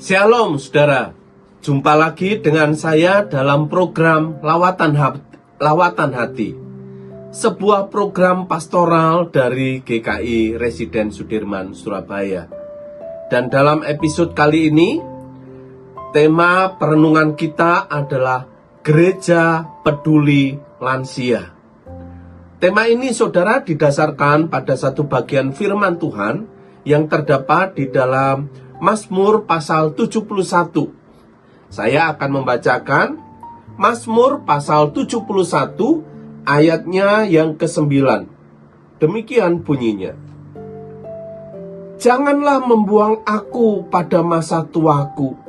Shalom saudara, jumpa lagi dengan saya dalam program Lawatan Hati, sebuah program pastoral dari GKI Residen Sudirman, Surabaya. Dan dalam episode kali ini, tema perenungan kita adalah Gereja Peduli Lansia. Tema ini saudara didasarkan pada satu bagian firman Tuhan yang terdapat di dalam Mazmur pasal 71. Saya akan membacakan Mazmur pasal 71 ayatnya yang ke-9. Demikian bunyinya. Janganlah membuang aku pada masa tuaku.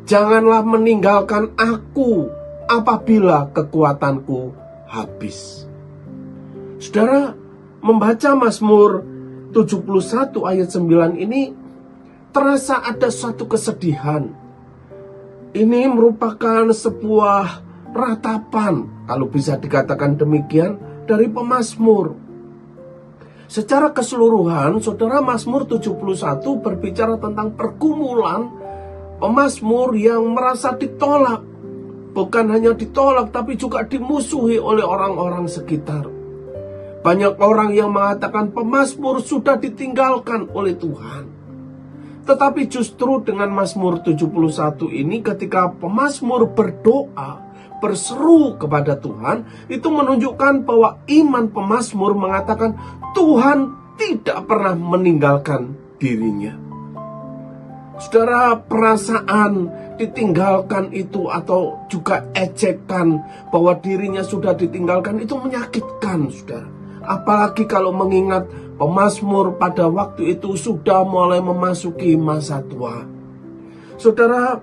Janganlah meninggalkan aku apabila kekuatanku habis. Saudara, membaca Mazmur 71 ayat 9 ini terasa ada suatu kesedihan. Ini merupakan sebuah ratapan, kalau bisa dikatakan demikian, dari pemazmur. Secara keseluruhan, saudara, Mazmur 71 berbicara tentang pergumulan pemazmur yang merasa ditolak. Bukan hanya ditolak, tapi juga dimusuhi oleh orang-orang sekitar. Banyak orang yang mengatakan pemazmur sudah ditinggalkan oleh Tuhan. Tetapi justru dengan Mazmur 71 ini, ketika pemazmur berdoa, berseru kepada Tuhan, itu menunjukkan bahwa iman pemazmur mengatakan Tuhan tidak pernah meninggalkan dirinya. Saudara, perasaan ditinggalkan itu atau juga ejekan bahwa dirinya sudah ditinggalkan itu menyakitkan, saudara. Apalagi kalau mengingat pemazmur pada waktu itu sudah mulai memasuki masa tua. Saudara,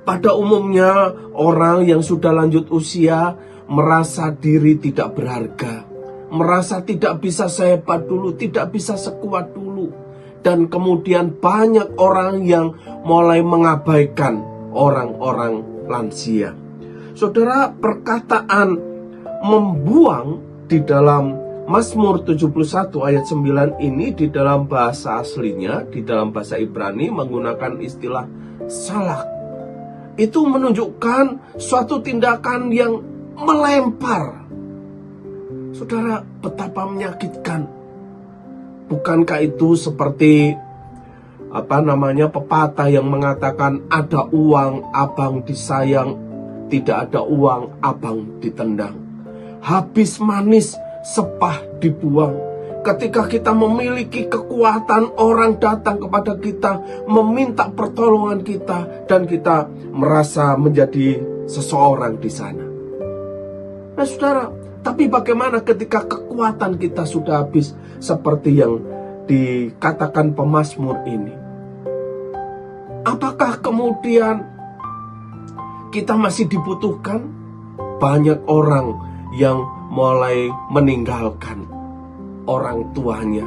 pada umumnya orang yang sudah lanjut usia merasa diri tidak berharga, merasa tidak bisa sehebat dulu, tidak bisa sekuat dulu. Dan kemudian banyak orang yang mulai mengabaikan orang-orang lansia. Saudara, perkataan membuang di dalam Mazmur 71 ayat 9 ini di dalam bahasa aslinya, di dalam bahasa Ibrani menggunakan istilah salak. Itu menunjukkan suatu tindakan yang melempar. Saudara, betapa menyakitkan. Bukankah itu seperti pepatah yang mengatakan ada uang abang disayang, tidak ada uang abang ditendang. Habis manis sepah dibuang. Ketika kita memiliki kekuatan, orang datang kepada kita meminta pertolongan kita dan kita merasa menjadi seseorang di sana. Nah saudara, tapi bagaimana ketika kekuatan kita sudah habis seperti yang dikatakan pemazmur ini? Apakah kemudian kita masih dibutuhkan? Banyak orang yang mulai meninggalkan orang tuanya,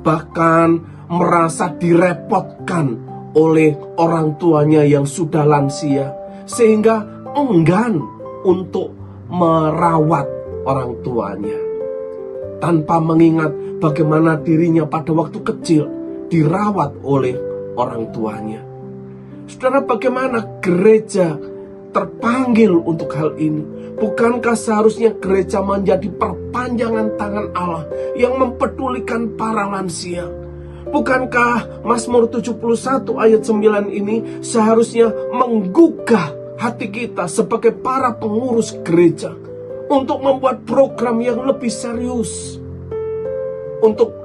bahkan merasa direpotkan oleh orang tuanya yang sudah lansia, sehingga enggan untuk merawat orang tuanya, tanpa mengingat bagaimana dirinya pada waktu kecil dirawat oleh orang tuanya. Saudara, bagaimana gereja terpanggil untuk hal ini? Bukankah seharusnya gereja menjadi perpanjangan tangan Allah yang mempedulikan para lansia? Bukankah Mazmur 71 ayat 9 ini seharusnya menggugah hati kita sebagai para pengurus gereja untuk membuat program yang lebih serius untuk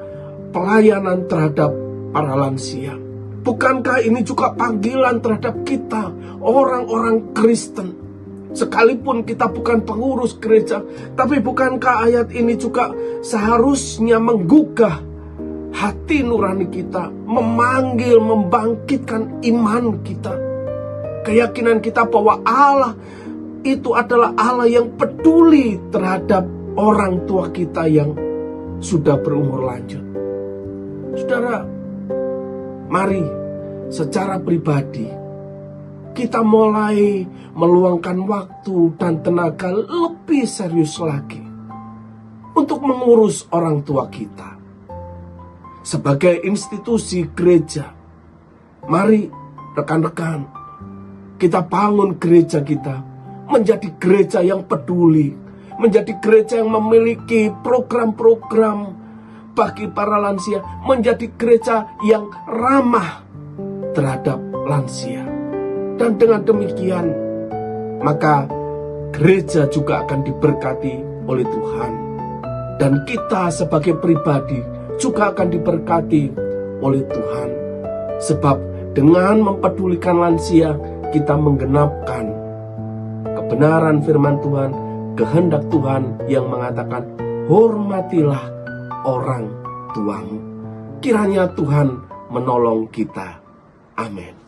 pelayanan terhadap para lansia? Bukankah ini juga panggilan terhadap kita, orang-orang Kristen? Sekalipun kita bukan pengurus gereja, tapi bukankah ayat ini juga seharusnya menggugah hati nurani kita, memanggil, membangkitkan iman kita, keyakinan kita bahwa Allah itu adalah Allah yang peduli terhadap orang tua kita yang sudah berumur lanjut. Saudara, mari secara pribadi kita mulai meluangkan waktu dan tenaga lebih serius lagi untuk mengurus orang tua kita. Sebagai institusi gereja, mari rekan-rekan, kita bangun gereja kita menjadi gereja yang peduli, menjadi gereja yang memiliki program-program bagi para lansia, menjadi gereja yang ramah terhadap lansia. Dan dengan demikian, maka gereja juga akan diberkati oleh Tuhan. Dan kita sebagai pribadi juga akan diberkati oleh Tuhan. Sebab dengan mempedulikan lansia, kita menggenapkan kebenaran firman Tuhan, kehendak Tuhan yang mengatakan, hormatilah orang tuamu. Kiranya Tuhan menolong kita. Amin.